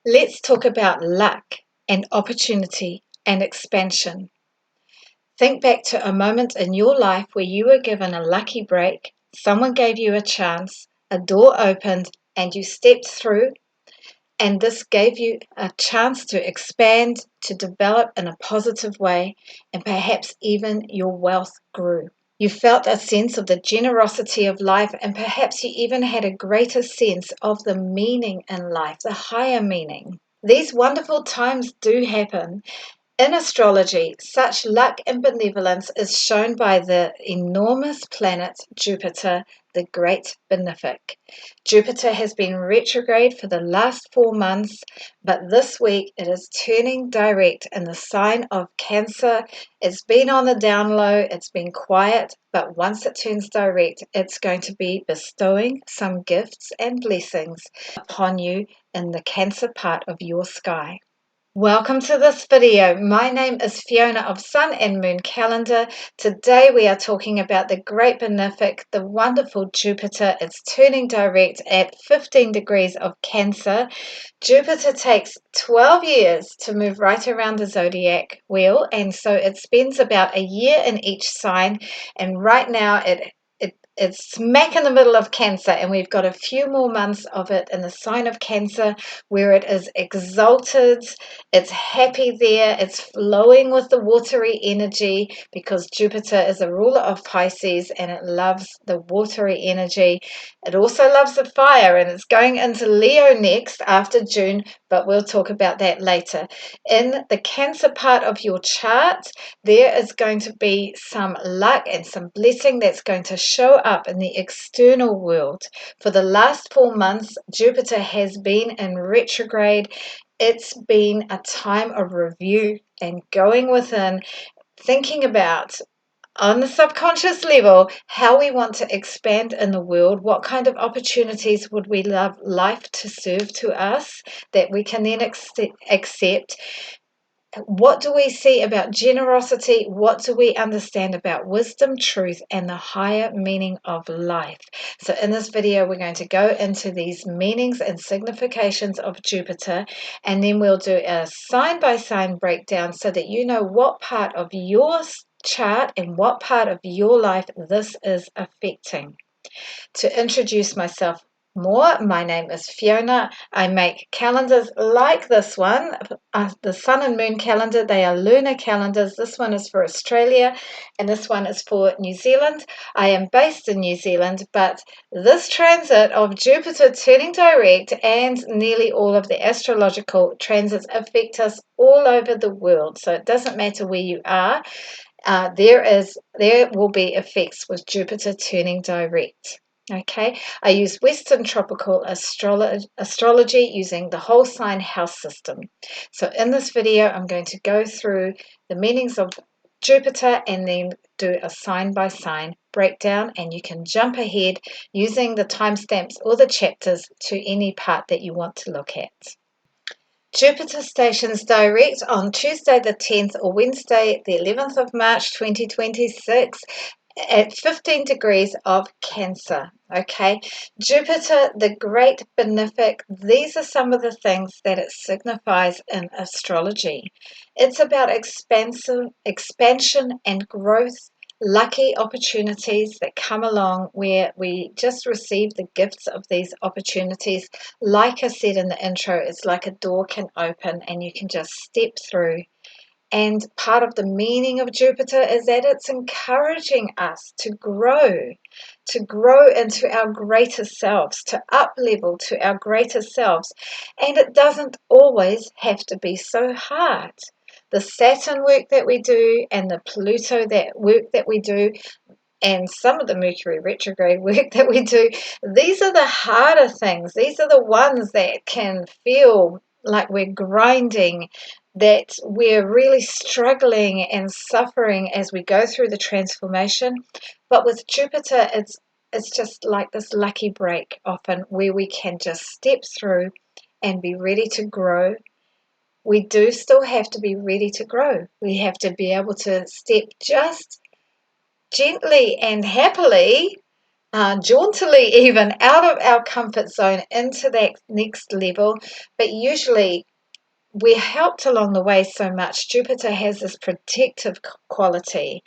Let's talk about luck and opportunity and expansion. Think back to a moment in your life where you were given a lucky break, someone gave you a chance, a door opened, and you stepped through, and this gave you a chance to expand, to develop in a positive way, and perhaps even your wealth grew. You felt a sense of the generosity of life, and perhaps you even had a greater sense of the meaning in life, the higher meaning. These wonderful times do happen. In astrology, such luck and benevolence is shown by the enormous planet Jupiter, the great benefic. Jupiter has been retrograde for the last 4 months, but this week it is turning direct in the sign of Cancer. It's been on the down low, it's been quiet, but once it turns direct, it's going to be bestowing some gifts and blessings upon you in the Cancer part of your sky. Welcome to this video. My name is Fiona of Sun and Moon Calendar. Today we are talking about the great benefic, the wonderful Jupiter. It's turning direct at 15 degrees of Cancer. Jupiter takes 12 years to move right around the zodiac wheel, and so it spends about a year in each sign, and right now it's smack in the middle of Cancer, and we've got a few more months of it in the sign of Cancer where it is exalted, it's happy there, it's flowing with the watery energy because Jupiter is a ruler of Pisces and it loves the watery energy. It also loves the fire, and it's going into Leo next after June, but we'll talk about that later. In the Cancer part of your chart, there is going to be some luck and some blessing that's going to show up in the external world. For the last 4 months, Jupiter has been in retrograde. It's been a time of review and going within, thinking about on the subconscious level how we want to expand in the world, what kind of opportunities would we love life to serve to us that we can then accept. What do we see about generosity? What do we understand about wisdom, truth, and the higher meaning of life? So in this video, we're going to go into these meanings and significations of Jupiter, and then we'll do a sign-by-sign breakdown so that you know what part of your chart and what part of your life this is affecting. To introduce myself more, my name is Fiona. I make calendars like this one, the Sun and Moon calendar. They are lunar calendars. This one is for Australia and this one is for New Zealand. I am based in New Zealand, but this transit of Jupiter turning direct and nearly all of the astrological transits affect us all over the world. So it doesn't matter where you are. There will be effects with Jupiter turning direct. Okay, I use Western tropical astrology using the whole sign house system. So in this video, I'm going to go through the meanings of Jupiter and then do a sign by sign breakdown, and you can jump ahead using the timestamps or the chapters to any part that you want to look at. Jupiter stations direct on Tuesday the 10th or Wednesday the 11th of March 2026 at 15 degrees of Cancer. Okay, Jupiter, the great benefic, these are some of the things that it signifies in astrology. It's about expansion and growth, lucky opportunities that come along where we just receive the gifts of these opportunities. Like I said in the intro, it's like a door can open and you can just step through. And part of the meaning of Jupiter is that it's encouraging us to grow into our greater selves, to up level to our greater selves. And it doesn't always have to be so hard. The Saturn work that we do and the Pluto work that we do and some of the Mercury retrograde work that we do, these are the harder things. These are the ones that can feel like we're grinding, that we're really struggling and suffering as we go through the transformation. But with Jupiter, it's just like this lucky break often where we can just step through and be ready to grow. We do still have to be ready to grow. We have to be able to step just gently and happily jauntily even out of our comfort zone into that next level, but usually we're helped along the way so much. Jupiter has this protective quality.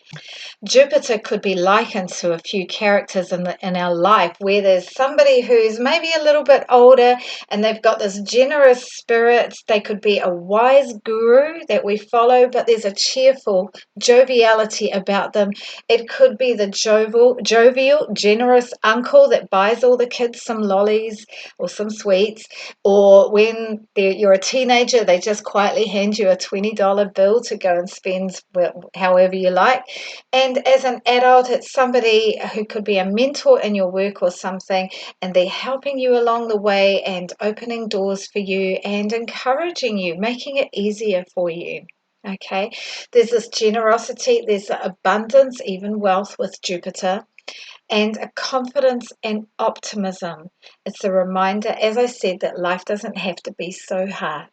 Jupiter could be likened to a few characters in our life, where there's somebody who's maybe a little bit older and they've got this generous spirit. They could be a wise guru that we follow, but there's a cheerful joviality about them. It could be the jovial, generous uncle that buys all the kids some lollies or some sweets, or when you're a teenager, they just quietly hand you a $20 bill to go and spend however you like. And as an adult, it's somebody who could be a mentor in your work or something, and they're helping you along the way and opening doors for you and encouraging you, making it easier for you. Okay, there's this generosity, there's abundance, even wealth with Jupiter, and a confidence and optimism. It's a reminder, as I said, that life doesn't have to be so hard.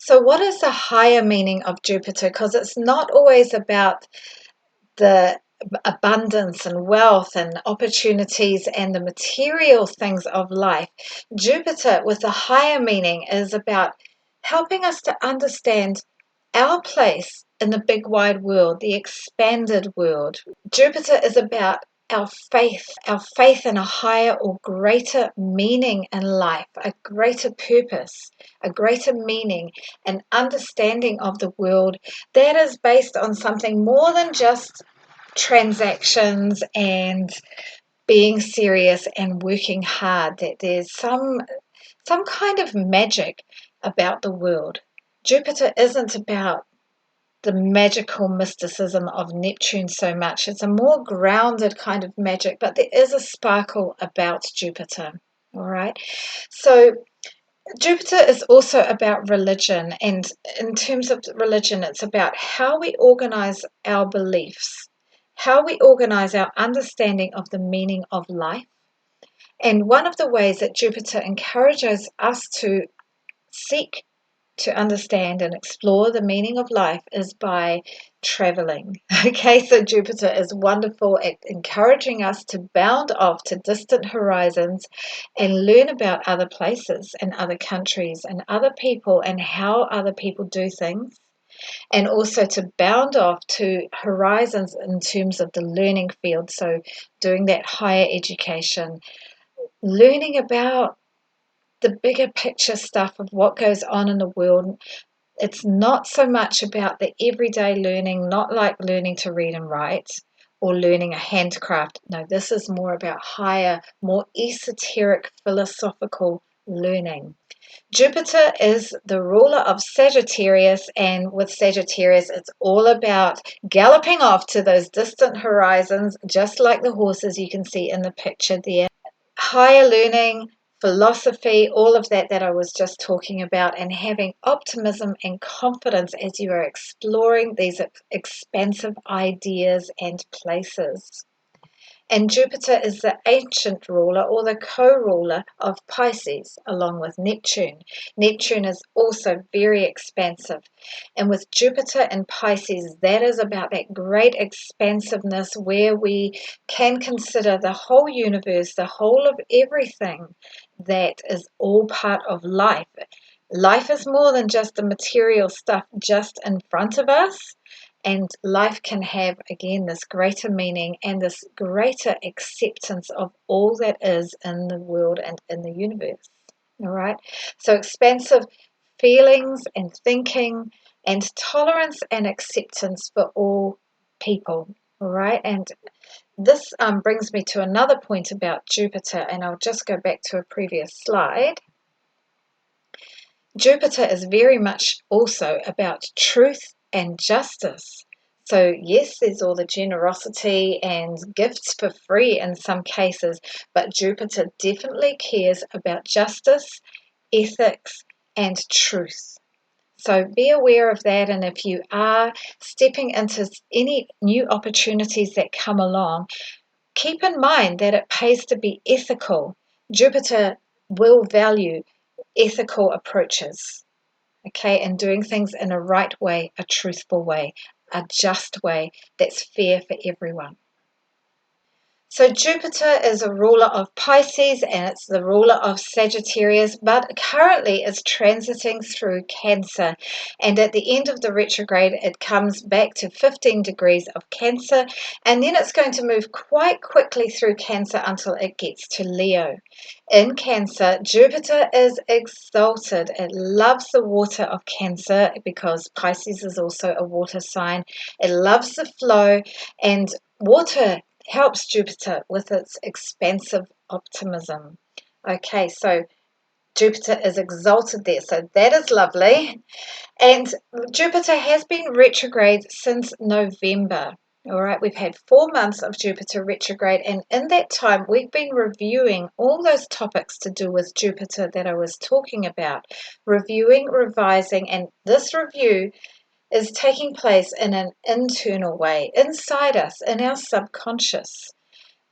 So, what is the higher meaning of Jupiter? Because it's not always about the abundance and wealth and opportunities and the material things of life. Jupiter, with the higher meaning, is about helping us to understand our place in the big wide world, the expanded world. Jupiter is about our faith in a higher or greater meaning in life, a greater purpose, a greater meaning, an understanding of the world that is based on something more than just transactions and being serious and working hard, that there's some kind of magic about the world. Jupiter isn't about the magical mysticism of Neptune so much. It's a more grounded kind of magic, but there is a sparkle about Jupiter. All right. So Jupiter is also about religion, and in terms of religion, it's about how we organize our beliefs, how we organize our understanding of the meaning of life. And one of the ways that Jupiter encourages us to seek to understand and explore the meaning of life is by traveling. Okay, so Jupiter is wonderful at encouraging us to bound off to distant horizons and learn about other places and other countries and other people and how other people do things. And also to bound off to horizons in terms of the learning field. So, doing that higher education, learning about the bigger picture stuff of what goes on in the world. It's not so much about the everyday learning, not like learning to read and write or learning a handcraft. No, this is more about higher, more esoteric, philosophical learning. Jupiter is the ruler of Sagittarius, and with Sagittarius, it's all about galloping off to those distant horizons, just like the horses you can see in the picture there. Higher learning, philosophy, all of that I was just talking about, and having optimism and confidence as you are exploring these expansive ideas and places. And Jupiter is the ancient ruler or the co-ruler of Pisces, along with Neptune. Neptune is also very expansive. And with Jupiter and Pisces, that is about that great expansiveness where we can consider the whole universe, the whole of everything that is all part of life. Life is more than just the material stuff just in front of us. And life can have, again, this greater meaning and this greater acceptance of all that is in the world and in the universe. All right. So expansive feelings and thinking and tolerance and acceptance for all people. All right. And this brings me to another point about Jupiter, and I'll just go back to a previous slide. Jupiter is very much also about truth and justice. So, yes, there's all the generosity and gifts for free in some cases, but Jupiter definitely cares about justice, ethics, and truth. So, be aware of that. And if you are stepping into any new opportunities that come along, keep in mind that it pays to be ethical. Jupiter will value ethical approaches, okay, and doing things in a right way, a truthful way, a just way that's fair for everyone. So Jupiter is a ruler of Pisces and it's the ruler of Sagittarius, but currently is transiting through Cancer. And at the end of the retrograde, it comes back to 15 degrees of Cancer, and then it's going to move quite quickly through Cancer until it gets to Leo. In Cancer, Jupiter is exalted. It loves the water of Cancer because Pisces is also a water sign. It loves the flow, and water helps Jupiter with its expansive optimism. Okay, so Jupiter is exalted there, so that is lovely. And Jupiter has been retrograde since November. All right, we've had 4 months of Jupiter retrograde, and in that time, we've been reviewing all those topics to do with Jupiter that I was talking about, reviewing, revising, and this review is taking place in an internal way, inside us, in our subconscious.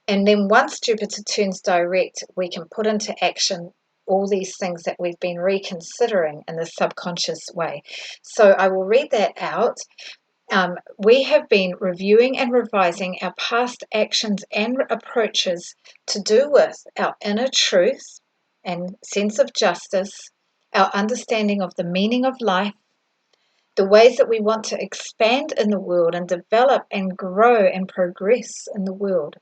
And then once Jupiter turns direct, we can put into action all these things that we've been reconsidering in the subconscious way. So I will read that out. We have been reviewing and revising our past actions and approaches to do with our inner truth and sense of justice, our understanding of the meaning of life, the ways that we want to expand in the world and develop and grow and progress in the world,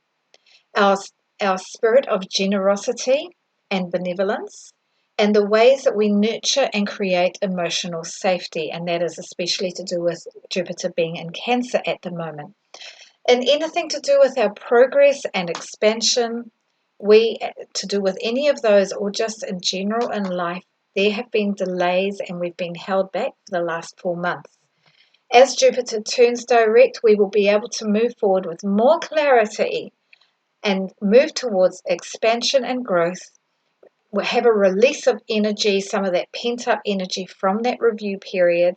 our, our spirit of generosity and benevolence, and the ways that we nurture and create emotional safety, and that is especially to do with Jupiter being in Cancer at the moment. And anything to do with our progress and expansion, to do with any of those, or just in general in life, there have been delays and we've been held back for the last 4 months. As Jupiter turns direct, we will be able to move forward with more clarity and move towards expansion and growth. We'll have a release of energy, some of that pent up energy from that review period,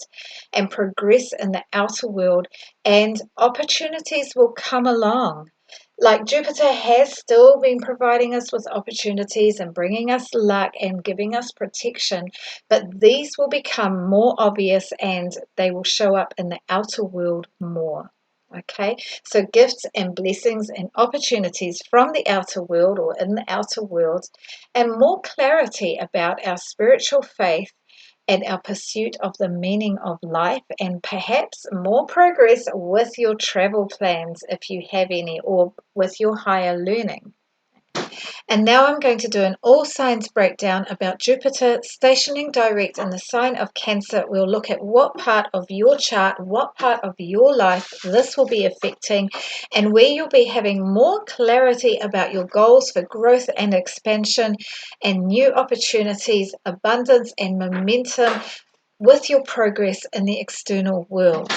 and progress in the outer world, and opportunities will come along. Like Jupiter has still been providing us with opportunities and bringing us luck and giving us protection, but these will become more obvious and they will show up in the outer world more. Okay, so gifts and blessings and opportunities from the outer world or in the outer world, and more clarity about our spiritual faith and our pursuit of the meaning of life, and perhaps more progress with your travel plans if you have any, or with your higher learning. And now I'm going to do an all signs breakdown about Jupiter stationing direct in the sign of Cancer. We'll look at what part of your chart, what part of your life this will be affecting, and where you'll be having more clarity about your goals for growth and expansion and new opportunities, abundance and momentum with your progress in the external world.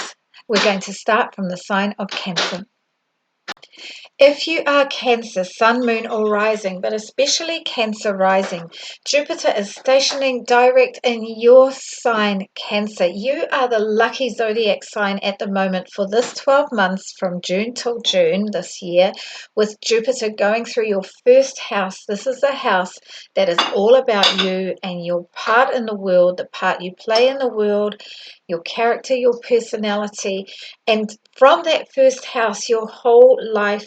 We're going to start from the sign of Cancer. If you are Cancer, Sun, Moon, or Rising, but especially Cancer Rising, Jupiter is stationing direct in your sign, Cancer. You are the lucky zodiac sign at the moment for this 12 months from June till June this year, with Jupiter going through your first house. This is a house that is all about you and your part in the world, the part you play in the world, your character, your personality. And from that first house, your whole life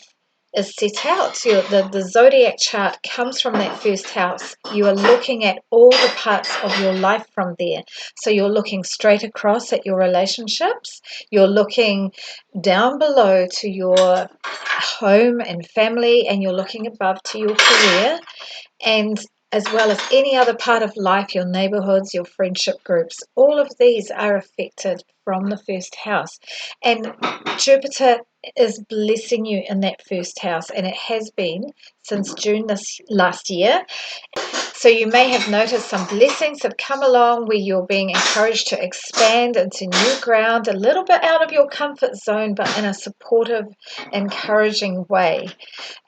is set out. So the zodiac chart comes from that first house. You are looking at all the parts of your life from there. So you're looking straight across at your relationships. You're looking down below to your home and family, and you're looking above to your career, and as well as any other part of life, your neighborhoods, your friendship groups. All of these are affected from the first house. And Jupiter is blessing you in that first house, and it has been since June this last year. So you may have noticed some blessings have come along where you're being encouraged to expand into new ground, a little bit out of your comfort zone, but in a supportive, encouraging way.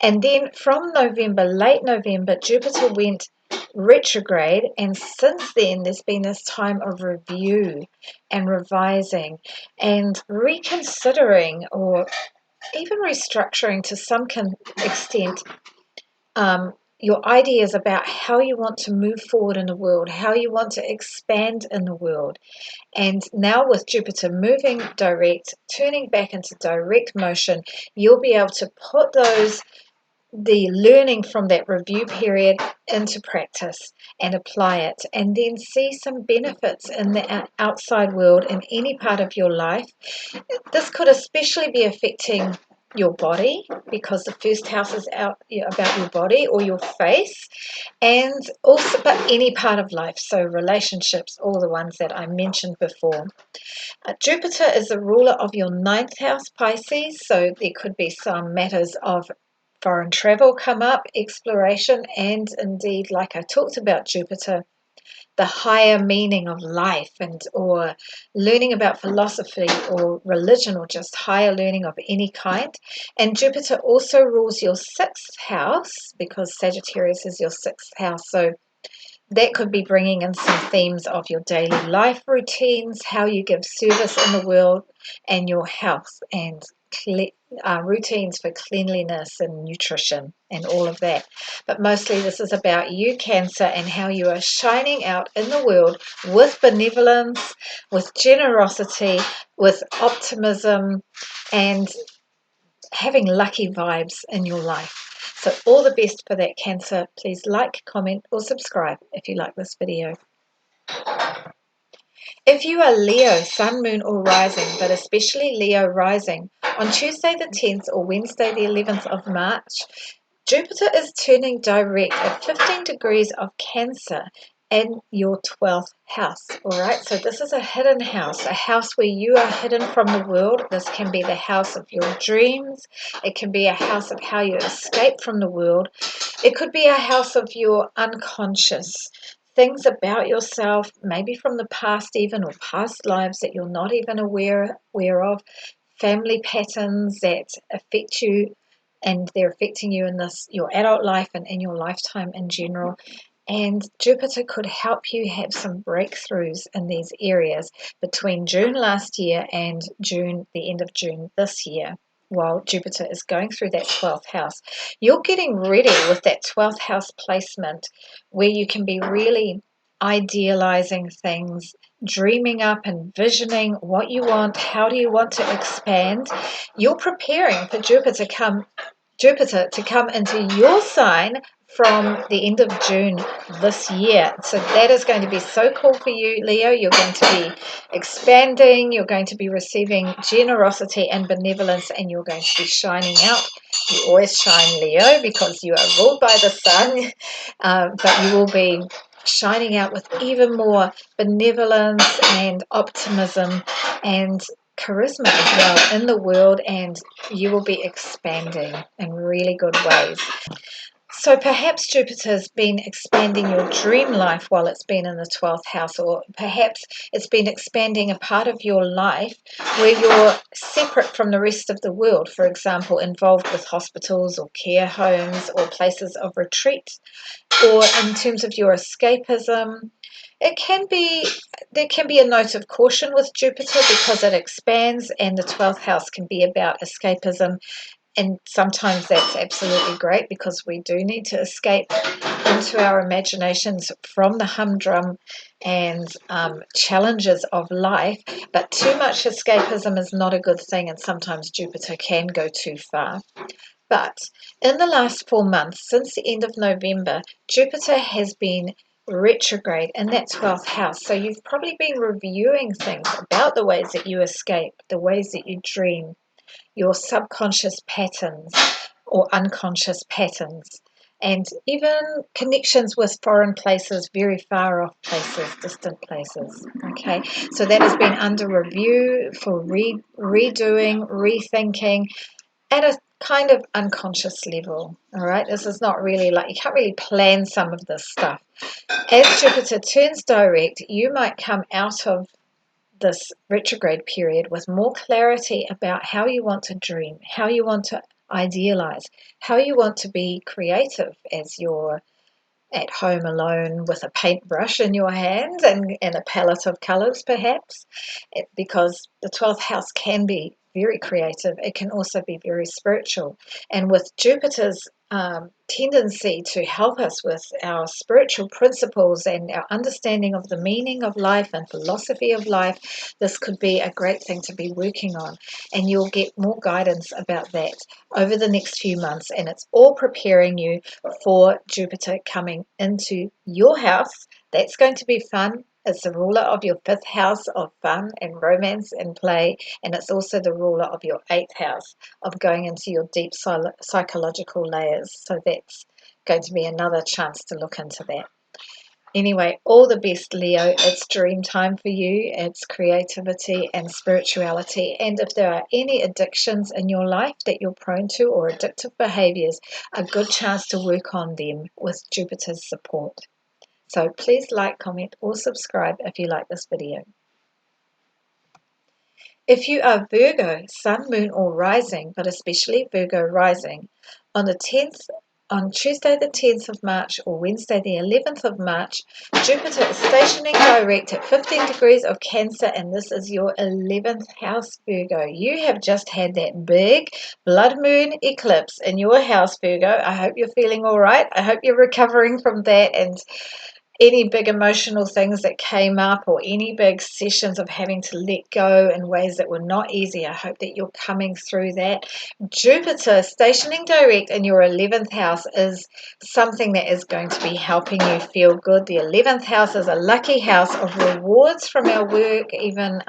And then from November, late November, Jupiter went retrograde, and since then there's been this time of review and revising and reconsidering, or even restructuring to some extent, your ideas about how you want to move forward in the world, how you want to expand in the world. And now with Jupiter moving direct, turning back into direct motion, you'll be able to put those the learning from that review period into practice and apply it, and then see some benefits in the outside world in any part of your life. This could especially be affecting your body, because the first house is about your body or your face, and also but any part of life, so relationships, all the ones that I mentioned before. Jupiter is the ruler of your ninth house, Pisces, so there could be some matters of foreign travel come up, exploration, and indeed, like I talked about Jupiter, the higher meaning of life, and or learning about philosophy or religion, or just higher learning of any kind. And Jupiter also rules your sixth house, because Sagittarius is your sixth house, so that could be bringing in some themes of your daily life routines, how you give service in the world, and your health, and routines for cleanliness and nutrition and all of that. But mostly this is about you, Cancer, and how you are shining out in the world with benevolence, with generosity, with optimism, and having lucky vibes in your life. So all the best for that, Cancer. Please like, comment, or subscribe if you like this video. If you are Leo, Sun, Moon, or Rising, but especially Leo Rising, on Tuesday the 10th or Wednesday the 11th of March, Jupiter is turning direct at 15 degrees of Cancer in your 12th house. All right, so this is a hidden house, a house where you are hidden from the world. This can be the house of your dreams. It can be a house of how you escape from the world. It could be a house of your unconscious things about yourself, maybe from the past even, or past lives that you're not even aware of, family patterns that affect you, and they're affecting you in this your adult life and in your lifetime in general. And Jupiter could help you have some breakthroughs in these areas between June last year and the end of June this year, while Jupiter is going through that 12th house. You're getting ready with that 12th house placement, where you can be really idealizing things, dreaming up and visioning what you want, how do you want to expand. You're preparing for Jupiter to come into your sign from the end of June this year. So that is going to be so cool for you, Leo. You're going to be expanding, you're going to be receiving generosity and benevolence, and you're going to be shining out. You always shine, Leo, because you are ruled by the sun, but you will be shining out with even more benevolence and optimism and charisma as well in the world, and you will be expanding in really good ways. So perhaps Jupiter's been expanding your dream life while it's been in the 12th house, or perhaps it's been expanding a part of your life where you're separate from the rest of the world, for example, involved with hospitals or care homes or places of retreat, or in terms of your escapism. There can be a note of caution with Jupiter because it expands, and the 12th house can be about escapism. And sometimes that's absolutely great, because we do need to escape into our imaginations from the humdrum and challenges of life. But too much escapism is not a good thing, and sometimes Jupiter can go too far. But in the last 4 months, since the end of November, Jupiter has been retrograde in that 12th house. So you've probably been reviewing things about the ways that you escape, the ways that you dream, your subconscious patterns or unconscious patterns, and even connections with foreign places, very far off places, distant places. Okay, so that has been under review for redoing, rethinking at a kind of unconscious level. All right, this is not really like, you can't really plan some of this stuff. As Jupiter turns direct, you might come out of this retrograde period with more clarity about how you want to dream, how you want to idealize, how you want to be creative as you're at home alone with a paintbrush in your hand and a palette of colors, perhaps, because the 12th house can be very creative. It can also be very spiritual. And with Jupiter's tendency to help us with our spiritual principles and our understanding of the meaning of life and philosophy of life, this could be a great thing to be working on. And you'll get more guidance about that over the next few months. And it's all preparing you for Jupiter coming into your house. That's going to be fun. It's the ruler of your 5th house of fun and romance and play, and it's also the ruler of your 8th house of going into your deep psychological layers. So that's going to be another chance to look into that. Anyway, all the best, Leo. It's dream time for you. It's creativity and spirituality. And if there are any addictions in your life that you're prone to or addictive behaviors, a good chance to work on them with Jupiter's support. So please like, comment, or subscribe if you like this video. If you are Virgo, Sun, Moon, or Rising, but especially Virgo Rising, on Tuesday the 10th of March or Wednesday the 11th of March, Jupiter is stationing direct at 15 degrees of Cancer, and this is your 11th house, Virgo. You have just had that big blood moon eclipse in your house, Virgo. I hope you're feeling all right. I hope you're recovering from that, and any big emotional things that came up or any big sessions of having to let go in ways that were not easy. I hope that you're coming through that. Jupiter stationing direct in your 11th house is something that is going to be helping you feel good. The 11th house is a lucky house of rewards from our work, even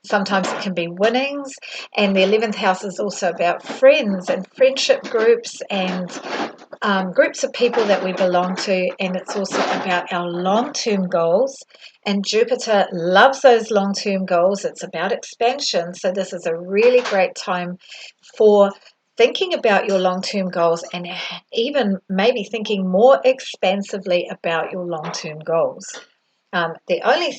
sometimes it can be winnings, and the 11th house is also about friends and friendship groups and groups of people that we belong to, and it's also about our long-term goals, and Jupiter loves those long-term goals. It's about expansion, so this is a really great time for thinking about your long-term goals and even maybe thinking more expansively about your long-term goals. The only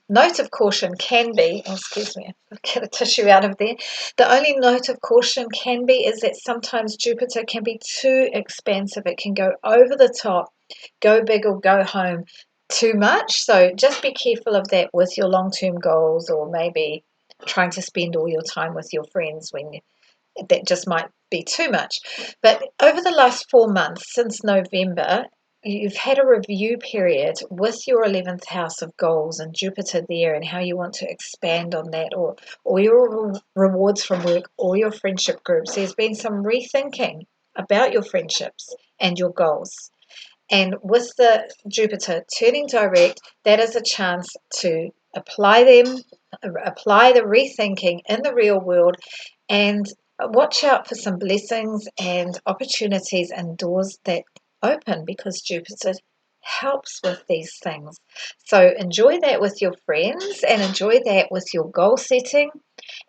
note of caution can be, excuse me, I'll get a tissue out of there. The only note of caution can be is that sometimes Jupiter can be too expansive. It can go over the top, go big or go home too much. So just be careful of that with your long-term goals, or maybe trying to spend all your time with your friends when that just might be too much. But over the last 4 months, since November, you've had a review period with your 11th house of goals and Jupiter there, and how you want to expand on that, or your rewards from work, or your friendship groups. There's been some rethinking about your friendships and your goals. And with the Jupiter turning direct, that is a chance to apply the rethinking in the real world, and watch out for some blessings and opportunities and doors that open, because Jupiter helps with these things. So enjoy that with your friends and enjoy that with your goal setting.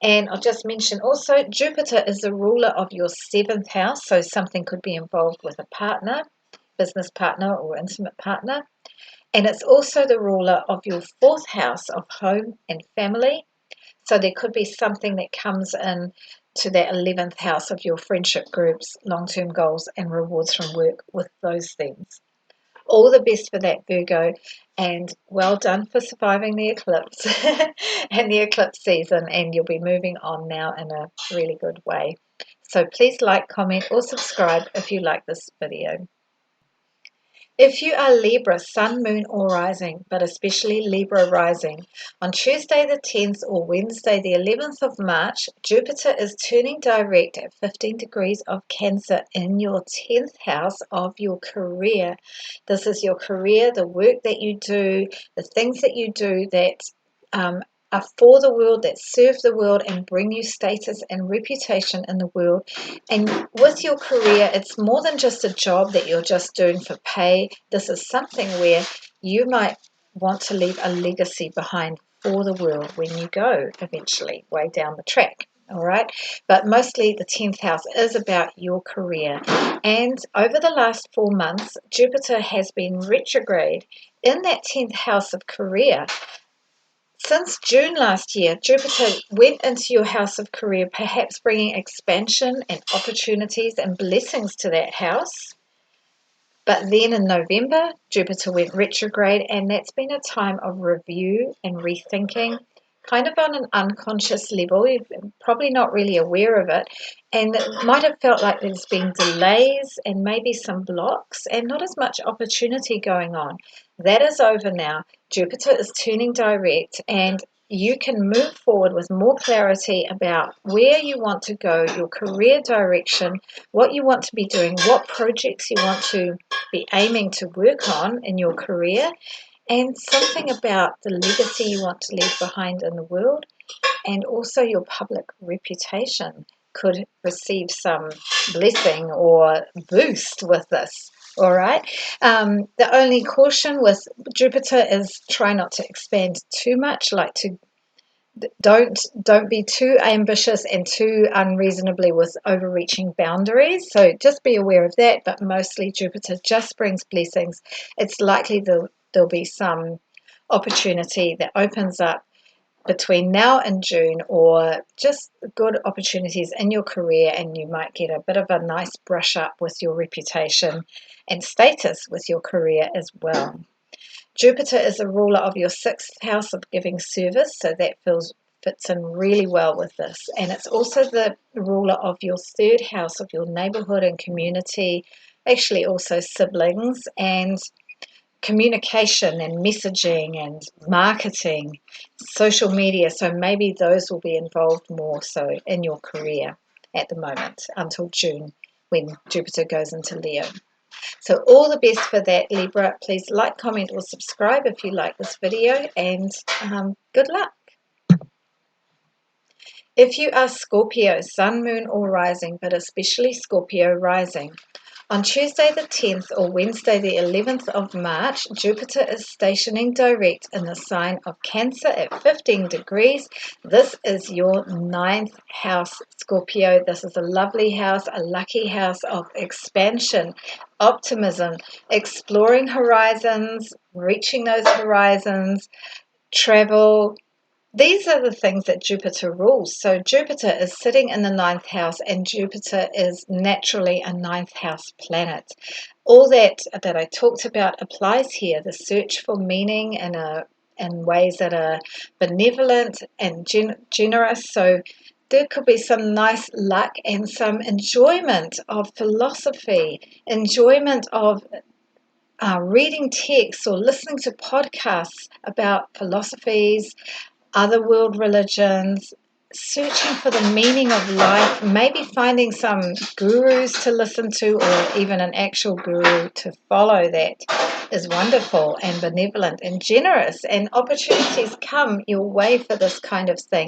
And I'll just mention also, Jupiter is the ruler of your 7th house, so something could be involved with a partner, business partner, or intimate partner. And it's also the ruler of your 4th house of home and family. So there could be something that comes in to that 11th house of your friendship groups, long-term goals, and rewards from work with those themes. All the best for that, Virgo, and well done for surviving the eclipse and the eclipse season, and you'll be moving on now in a really good way. So please like, comment, or subscribe if you like this video. If you are Libra, Sun, Moon, or Rising, but especially Libra Rising, on Tuesday the 10th or Wednesday the 11th of March, Jupiter is turning direct at 15 degrees of Cancer in your 10th house of your career. This is your career, the work that you do, the things that you do that are for the world, that serve the world and bring you status and reputation in the world. And with your career, it's more than just a job that you're just doing for pay. This is something where you might want to leave a legacy behind for the world when you go eventually way down the track. All right, but mostly the 10th house is about your career. And over the last 4 months, Jupiter has been retrograde in that 10th house of career. Since June last year, Jupiter went into your house of career, perhaps bringing expansion and opportunities and blessings to that house. But then in November, Jupiter went retrograde, and that's been a time of review and rethinking, kind of on an unconscious level. You're probably not really aware of it, and it might have felt like there's been delays and maybe some blocks and not as much opportunity going on. That is over now. Jupiter is turning direct, and you can move forward with more clarity about where you want to go, your career direction, what you want to be doing, what projects you want to be aiming to work on in your career, and something about the legacy you want to leave behind in the world, and also your public reputation could receive some blessing or boost with this. All right. The only caution with Jupiter is try not to expand too much, like to don't be too ambitious and too unreasonably with overreaching boundaries. So just be aware of that. But mostly Jupiter just brings blessings. It's likely there'll be some opportunity that opens up between now and June, or just good opportunities in your career, and you might get a bit of a nice brush up with your reputation and status with your career as well. Jupiter is a ruler of your sixth house of giving service, so that fits in really well with this. And it's also the ruler of your third house of your neighborhood and community, actually also siblings and communication and messaging and marketing, social media. So maybe those will be involved more so in your career at the moment until June, when Jupiter goes into Leo. So all the best for that, Libra. Please like, comment, or subscribe if you like this video, and good luck. If you are Scorpio, Sun, Moon, or Rising, but especially Scorpio Rising, on Tuesday the 10th or Wednesday the 11th of March, Jupiter is stationing direct in the sign of Cancer at 15 degrees. This is your ninth house, Scorpio. This is a lovely house, a lucky house of expansion, optimism, exploring horizons, reaching those horizons, travel. These are the things that Jupiter rules. So Jupiter is sitting in the ninth house, and Jupiter is naturally a ninth house planet. All that I talked about applies here. The search for meaning in ways that are benevolent and generous. So there could be some nice luck and some enjoyment of philosophy, enjoyment of reading texts or listening to podcasts about philosophies, other world religions, searching for the meaning of life, maybe finding some gurus to listen to, or even an actual guru to follow. That is wonderful and benevolent and generous, and opportunities come your way for this kind of thing.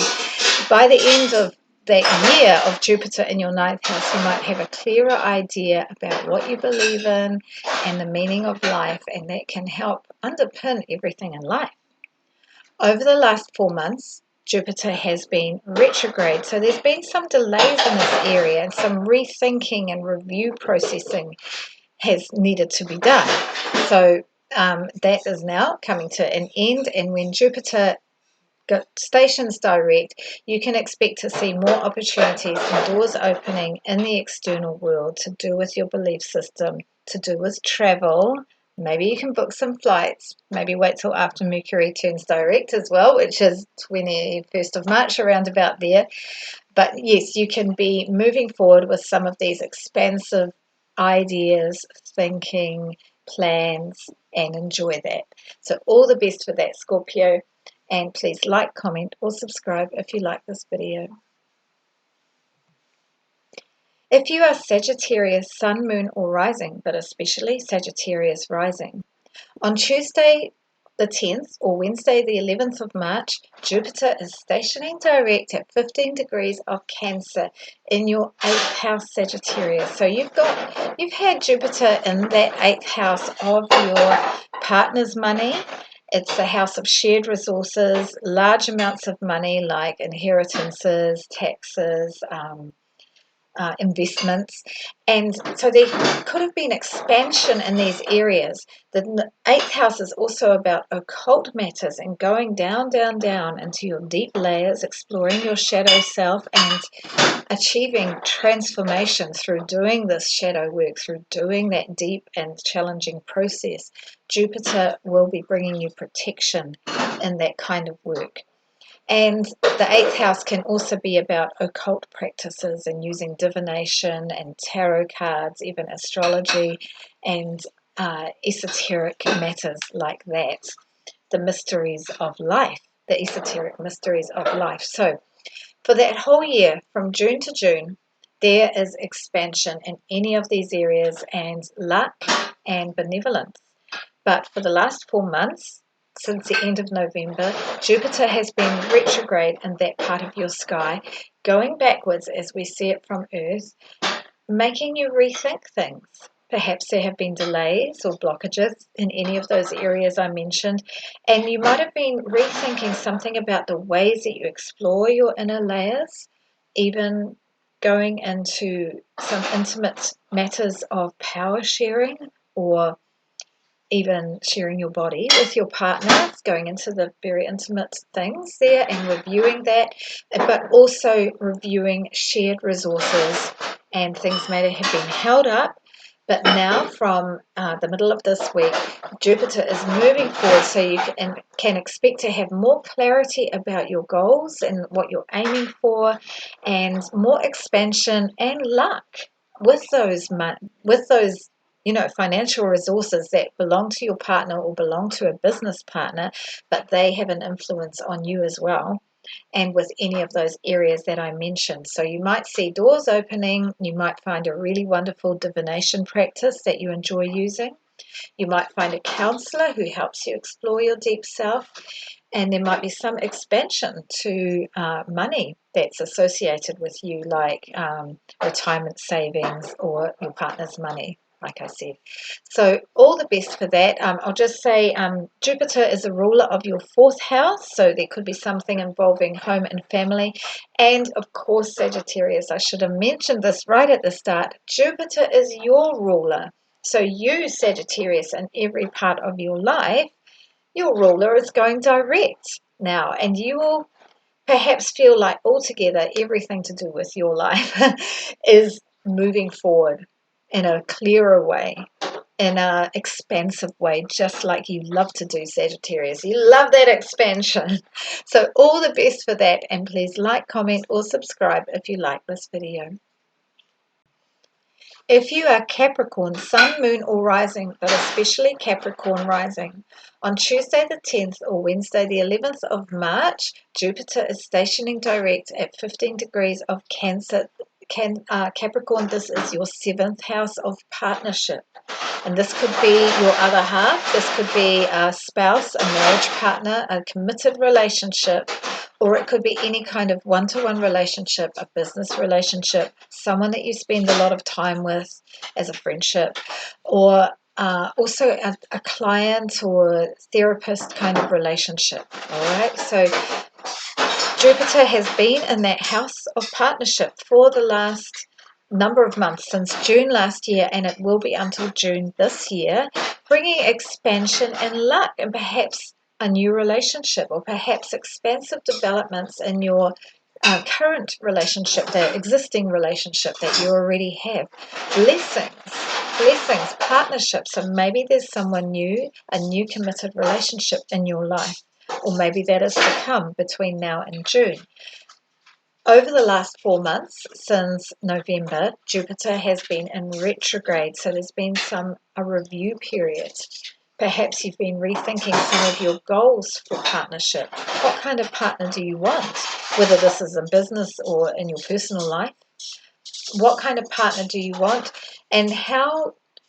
By the end of that year of Jupiter in your ninth house, you might have a clearer idea about what you believe in and the meaning of life, and that can help underpin everything in life. Over the last 4 months, Jupiter has been retrograde, so there's been some delays in this area, and some rethinking and review processing has needed to be done. So that is now coming to an end, and when Jupiter stations direct, you can expect to see more opportunities and doors opening in the external world to do with your belief system, to do with travel. Maybe you can book some flights. Maybe wait till after Mercury turns direct as well, which is 21st of March, around about there. But yes, you can be moving forward with some of these expansive ideas, thinking, plans, and enjoy that. So all the best for that, Scorpio. And please like, comment, or subscribe if you like this video. If you are Sagittarius, Sun, Moon, or Rising, but especially Sagittarius Rising, on Tuesday the 10th or Wednesday the 11th of March, Jupiter is stationing direct at 15 degrees of Cancer in your 8th house, Sagittarius. So you've had Jupiter in that 8th house of your partner's money. It's the house of shared resources, large amounts of money like inheritances, taxes, investments. And so there could have been expansion in these areas. The 8th house is also about occult matters and going down, down, down into your deep layers, exploring your shadow self and achieving transformation through doing this shadow work, through doing that deep and challenging process. Jupiter will be bringing you protection in that kind of work. And the eighth house can also be about occult practices and using divination and tarot cards, even astrology and esoteric matters like that. The mysteries of life, the esoteric mysteries of life. So for that whole year, from June to June, there is expansion in any of these areas and luck and benevolence. But for the last 4 months, since the end of November, Jupiter has been retrograde in that part of your sky, going backwards as we see it from Earth, making you rethink things. Perhaps there have been delays or blockages in any of those areas I mentioned, and you might have been rethinking something about the ways that you explore your inner layers, even going into some intimate matters of power sharing or even sharing your body with your partner, going into the very intimate things there and reviewing that, but also reviewing shared resources and things may have been held up. But now from the middle of this week, Jupiter is moving forward, so you can expect to have more clarity about your goals and what you're aiming for, and more expansion and luck with those financial resources that belong to your partner or belong to a business partner, but they have an influence on you as well, and with any of those areas that I mentioned. So you might see doors opening, you might find a really wonderful divination practice that you enjoy using. You might find a counselor who helps you explore your deep self, and there might be some expansion to money that's associated with you, like retirement savings or your partner's money, like I said. So all the best for that. I'll just say Jupiter is a ruler of your fourth house, so there could be something involving home and family. And of course, Sagittarius, I should have mentioned this right at the start, Jupiter is your ruler. So you, Sagittarius, in every part of your life, your ruler is going direct now, and you will perhaps feel like altogether everything to do with your life is moving forward in a clearer way, in an expansive way, just like you love to do, Sagittarius. You love that expansion. So all the best for that, and please like, comment, or subscribe if you like this video. If you are Capricorn, Sun, Moon, or Rising, but especially Capricorn Rising, on Tuesday the 10th or Wednesday the 11th of March, Jupiter is stationing direct at 15 degrees of Cancer. Capricorn, this is your 7th house of partnership. And this could be your other half, this could be a spouse, a marriage partner, a committed relationship, or it could be any kind of one-to-one relationship, a business relationship, someone that you spend a lot of time with as a friendship, or also a client or therapist kind of relationship. All right, so Jupiter has been in that house of partnership for the last number of months, since June last year, and it will be until June this year, bringing expansion and luck and perhaps a new relationship, or perhaps expansive developments in your current relationship, the existing relationship that you already have. Blessings, partnerships. So maybe there's someone new, a new committed relationship in your life, or maybe that is to come between now and June. Over the last 4 months, since November, Jupiter has been in retrograde, so there's been a review period. Perhaps you've been rethinking some of your goals for partnership. What kind of partner do you want? Whether this is in business or in your personal life. What kind of partner do you want? And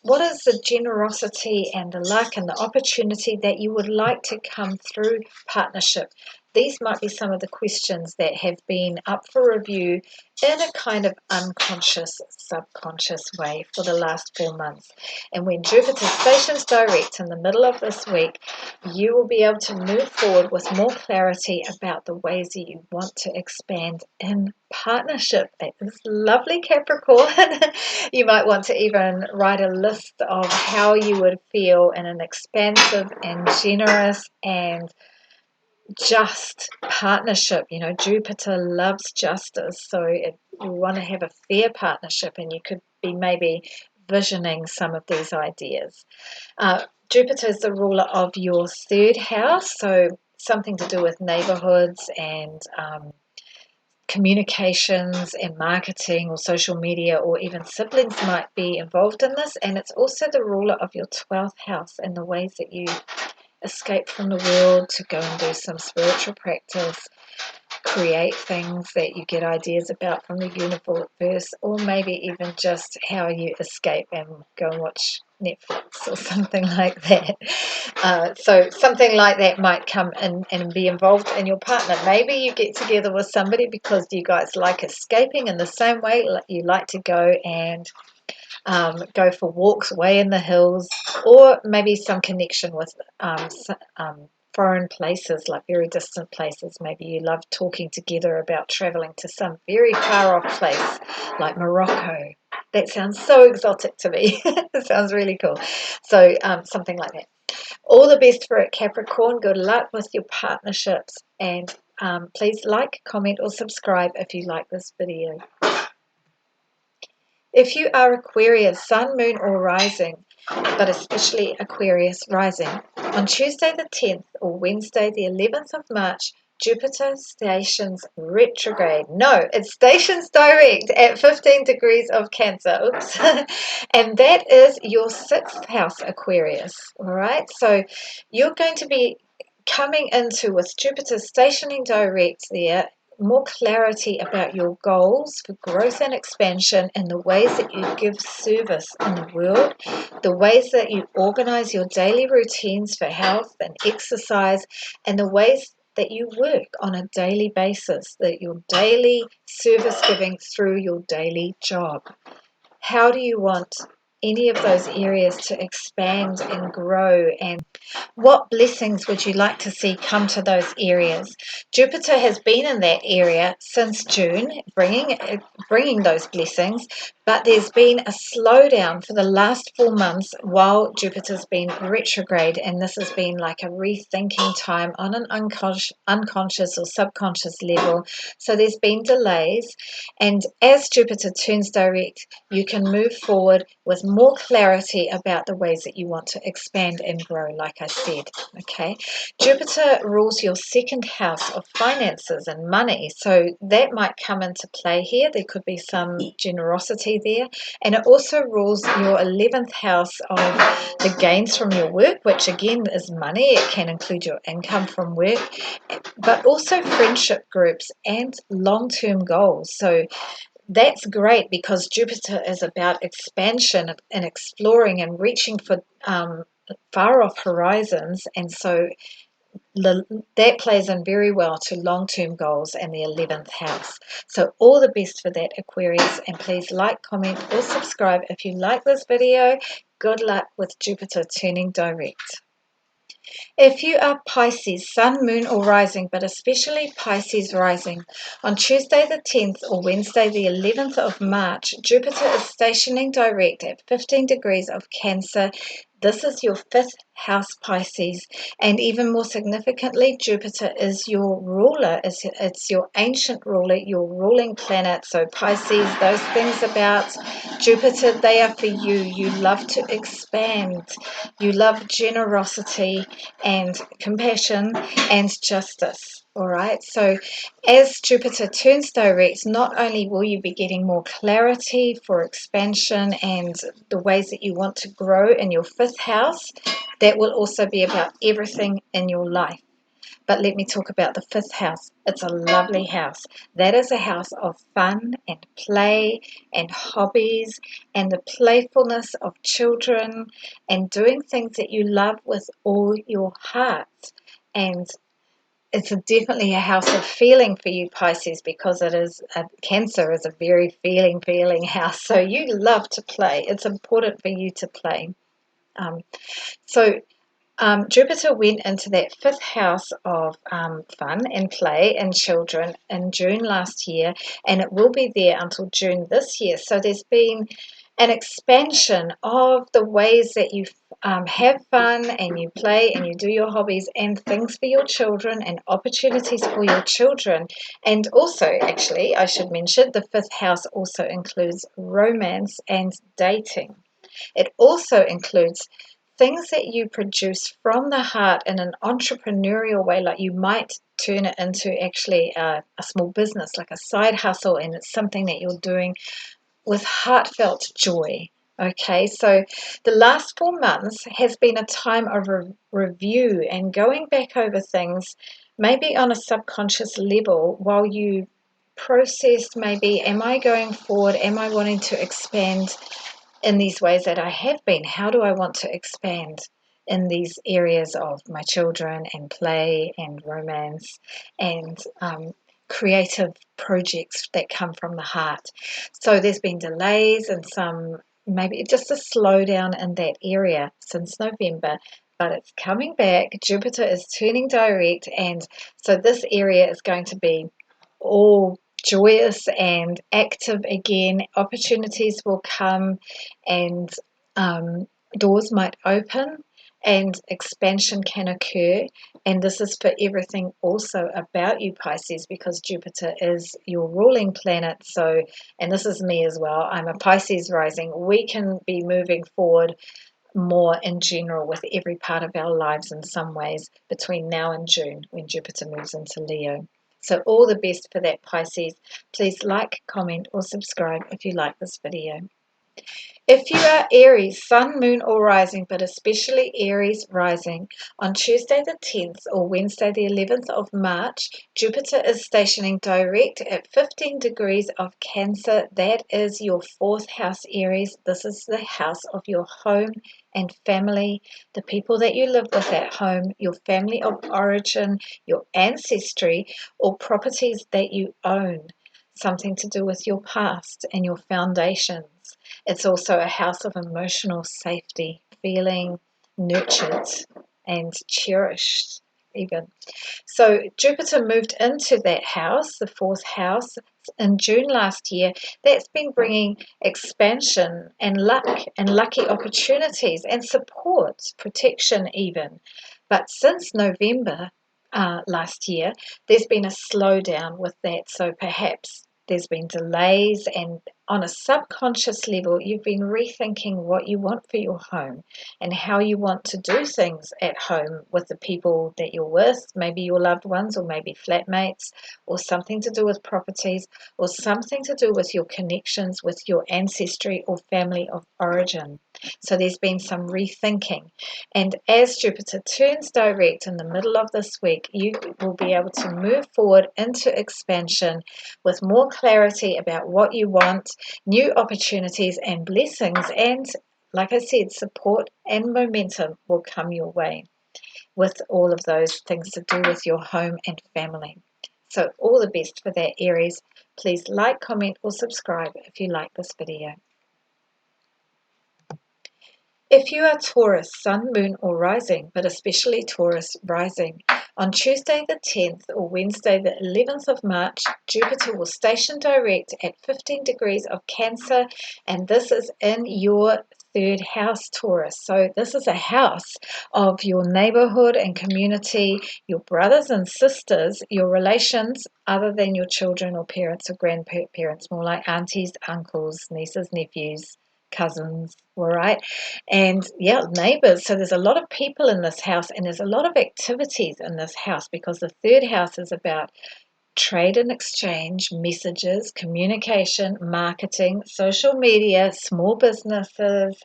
what is the generosity and the luck and the opportunity that you would like to come through partnership? These might be some of the questions that have been up for review in a kind of unconscious, subconscious way for the last 4 months. And when Jupiter stations direct in the middle of this week, you will be able to move forward with more clarity about the ways that you want to expand in partnership. That is lovely, Capricorn. You might want to even write a list of how you would feel in an expansive and generous and just partnership. Jupiter loves justice, so you want to have a fair partnership, and you could be maybe visioning some of these ideas. Jupiter is the ruler of your third house, so something to do with neighborhoods and communications and marketing or social media, or even siblings might be involved in this. And it's also the ruler of your 12th house and the ways that you escape from the world to go and do some spiritual practice, create things that you get ideas about from the universe, or maybe even just how you escape and go and watch Netflix or something like that. So something like that might come in and be involved in your partner. Maybe you get together with somebody because you guys like escaping in the same way you like to go and go for walks away in the hills, or maybe some connection with foreign places, like very distant places. Maybe you love talking together about traveling to some very far off place like Morocco. That sounds so exotic to me. It sounds really cool. So something like that. All the best for it, Capricorn. Good luck with your partnerships, and please like, comment or subscribe if you like this video. If you are Aquarius, Sun, Moon or Rising, but especially Aquarius Rising, on Tuesday the 10th or Wednesday the 11th of March, Jupiter stations retrograde. No, it stations direct at 15 degrees of Cancer. Oops. And that is your 6th house, Aquarius. All right. So you're going to be coming into, with Jupiter stationing direct there, more clarity about your goals for growth and expansion, and the ways that you give service in the world, the ways that you organize your daily routines for health and exercise, and the ways that you work on a daily basis, that your daily service giving through your daily job. How do you want any of those areas to expand and grow, and what blessings would you like to see come to those areas? Jupiter has been in that area since June, bringing those blessings, but there's been a slowdown for the last 4 months while Jupiter's been retrograde, and this has been like a rethinking time on an unconscious or subconscious level. So there's been delays, and as Jupiter turns direct, you can move forward with more clarity about the ways that you want to expand and grow, like I said. Okay, Jupiter rules your 2nd house of finances and money, so that might come into play here. There could be some generosity there, and it also rules your 11th house of the gains from your work, which again is money. It can include your income from work, but also friendship groups and long-term goals. So that's great, because Jupiter is about expansion and exploring and reaching for far off horizons, and so that plays in very well to long-term goals and the 11th house. So all the best for that, Aquarius, and please like, comment or subscribe if you like this video. Good luck with Jupiter turning direct. If you are Pisces, Sun, Moon or Rising, but especially Pisces Rising, on Tuesday the 10th or Wednesday the 11th of March, Jupiter is stationing direct at 15 degrees of Cancer. This is your 5th house, Pisces, and even more significantly, Jupiter is your ruler. It's your ancient ruler, your ruling planet. So Pisces, those things about Jupiter, they are for you. You love to expand. You love generosity and compassion and justice. All right, so as Jupiter turns direct, not only will you be getting more clarity for expansion and the ways that you want to grow in your 5th house, that will also be about everything in your life. But let me talk about the 5th house. It's a lovely house. That is a house of fun and play and hobbies and the playfulness of children and doing things that you love with all your heart. And it's definitely a house of feeling for you, Pisces, because Cancer is a very feeling house. So you love to play. It's important for you to play. Jupiter went into that 5th house of fun and play and children in June last year, and it will be there until June this year. So there's been an expansion of the ways that you have fun and you play and you do your hobbies and things for your children and opportunities for your children. And also, actually, I should mention, the 5th house also includes romance and dating. It also includes things that you produce from the heart in an entrepreneurial way, like you might turn it into actually a small business, like a side hustle, and it's something that you're doing with heartfelt joy. Okay, so the last 4 months has been a time of review and going back over things, maybe on a subconscious level, while you process maybe, am I going forward? Am I wanting to expand in these ways that I have been? How do I want to expand in these areas of my children and play and romance and creative projects that come from the heart? So there's been delays and some, maybe just a slowdown in that area since November, but it's coming back. Jupiter is turning direct, and so this area is going to be all joyous and active again. Opportunities will come, and doors might open, and expansion can occur. And this is for everything also about you, Pisces, because Jupiter is your ruling planet. So, and this is me as well, I'm a Pisces rising. We can be moving forward more in general with every part of our lives in some ways between now and June when Jupiter moves into Leo. So all the best for that, Pisces. Please like, comment, or subscribe if you like this video. If you are Aries, Sun, Moon, or Rising, but especially Aries Rising, on Tuesday the 10th or Wednesday the 11th of March, Jupiter is stationing direct at 15 degrees of Cancer. That is your 4th house, Aries. This is the house of your home and family, the people that you live with at home, your family of origin, your ancestry, or properties that you own, something to do with your past and your foundations. It's also a house of emotional safety, feeling nurtured and cherished even. So Jupiter moved into that house, the 4th house, in June last year. That's been bringing expansion and luck and lucky opportunities and support, protection even. But since November last year, there's been a slowdown with that. So perhaps there's been delays, and on a subconscious level, you've been rethinking what you want for your home and how you want to do things at home with the people that you're with, maybe your loved ones, or maybe flatmates, or something to do with properties, or something to do with your connections with your ancestry or family of origin. So there's been some rethinking. And as Jupiter turns direct in the middle of this week, you will be able to move forward into expansion with more clarity about what you want, new opportunities and blessings, and like I said, support and momentum will come your way with all of those things to do with your home and family. So all the best for that, Aries. Please like, comment, or subscribe if you like this video. If you are Taurus, Sun, Moon, or Rising, but especially Taurus Rising, on Tuesday the 10th or Wednesday the 11th of March, Jupiter will station direct at 15 degrees of Cancer, and this is in your 3rd house, Taurus. So this is a house of your neighborhood and community, your brothers and sisters, your relations other than your children or parents or grandparents, more like aunties, uncles, nieces, nephews, cousins, all right, and yeah, neighbors. So there's a lot of people in this house, and there's a lot of activities in this house because the 3rd house is about trade and exchange, messages, communication, marketing, social media, small businesses,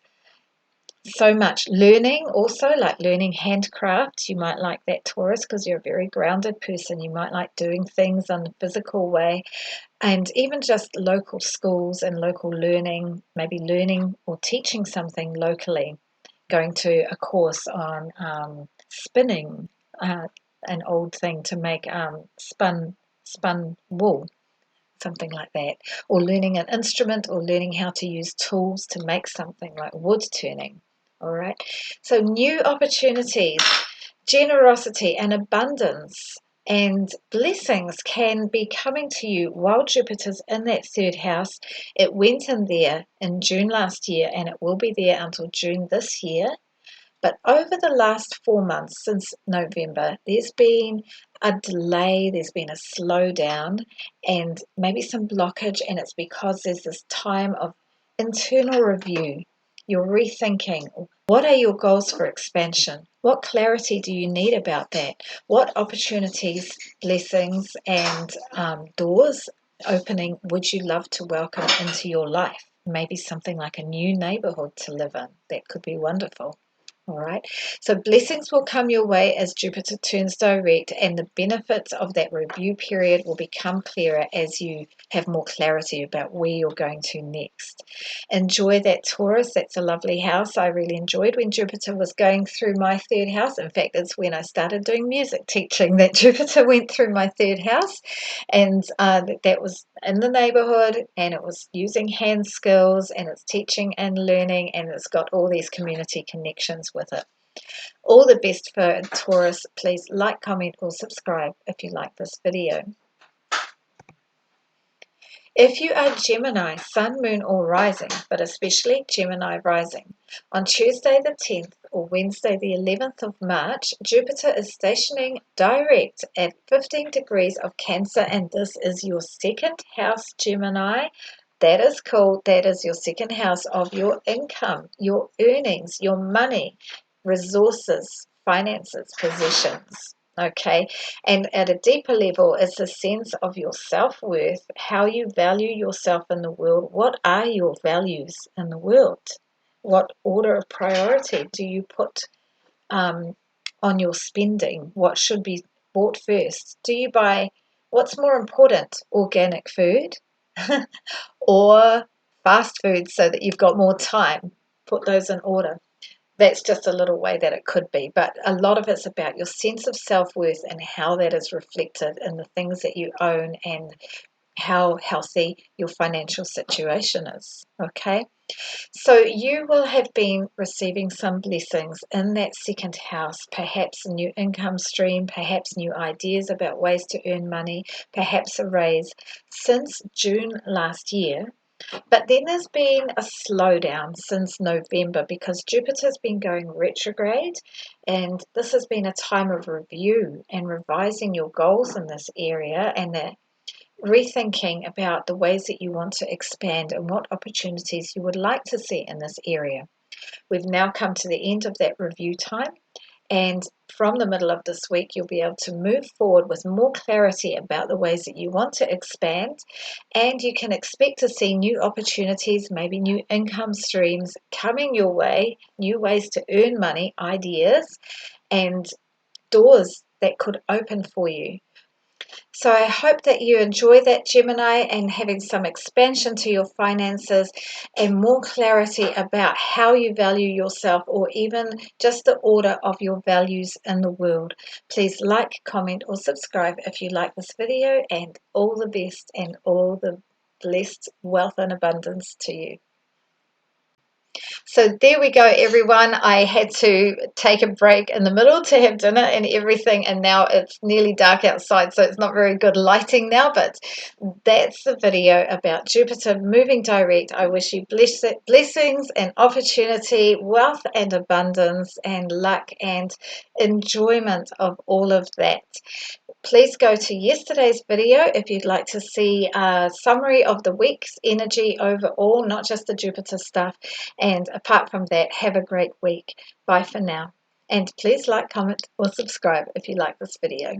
so much learning. Also, like learning handcrafts. You might like that, Taurus, because you're a very grounded person. You might like doing things in a physical way, and even just local schools and local learning, maybe learning or teaching something locally, going to a course on spinning, an old thing to make spun wool, something like that, or learning an instrument, or learning how to use tools to make something like wood turning. All right, so new opportunities, generosity and abundance and blessings can be coming to you while Jupiter's in that 3rd house. It went in there in June last year, and it will be there until June this year. But over the last 4 months since November, there's been a delay, there's been a slowdown, and maybe some blockage, and it's because there's this time of internal review. You're rethinking. What are your goals for expansion? What clarity do you need about that? What opportunities, blessings, and doors opening would you love to welcome into your life? Maybe something like a new neighborhood to live in. That could be wonderful. All right. So blessings will come your way as Jupiter turns direct, and the benefits of that review period will become clearer as you have more clarity about where you're going to next. Enjoy that, Taurus. That's a lovely house. I really enjoyed when Jupiter was going through my third house. In fact, it's when I started doing music teaching that Jupiter went through my third house, and that was in the neighborhood, and it was using hand skills, and it's teaching and learning, and it's got all these community connections with it. All the best for Taurus. Please like, comment, or subscribe if you like this video. If you are Gemini, Sun, Moon, or Rising, but especially Gemini Rising, on Tuesday the 10th or Wednesday the 11th of March, Jupiter is stationing direct at 15 degrees of Cancer, and this is your second house, Gemini. That is cool. That is your second house of your income, your earnings, your money, resources, finances, possessions. Okay, and at a deeper level, it's a sense of your self-worth, how you value yourself in the world. What are your values in the world? What order of priority do you put on your spending? What should be bought first? Do you buy, what's more important, organic food or fast food so that you've got more time? Put those in order. That's just a little way that it could be, but a lot of it's about your sense of self-worth and how that is reflected in the things that you own and how healthy your financial situation is. Okay, so you will have been receiving some blessings in that second house, perhaps a new income stream, perhaps new ideas about ways to earn money, perhaps a raise since June last year. But then there's been a slowdown since November because Jupiter's been going retrograde, and this has been a time of review and revising your goals in this area, and rethinking about the ways that you want to expand and what opportunities you would like to see in this area. We've now come to the end of that review time, and from the middle of this week, you'll be able to move forward with more clarity about the ways that you want to expand, and you can expect to see new opportunities, maybe new income streams coming your way, new ways to earn money, ideas, and doors that could open for you. So I hope that you enjoy that, Gemini, and having some expansion to your finances and more clarity about how you value yourself, or even just the order of your values in the world. Please like, comment, or subscribe if you like this video, and all the best and all the blessed wealth and abundance to you. So there we go, everyone. I had to take a break in the middle to have dinner and everything, and now it's nearly dark outside, so it's not very good lighting now, but that's the video about Jupiter moving direct. I wish you blessings and opportunity, wealth and abundance, and luck and enjoyment of all of that. Please go to yesterday's video if you'd like to see a summary of the week's energy overall, not just the Jupiter stuff. And apart from that, have a great week. Bye for now. And please like, comment, or subscribe if you like this video.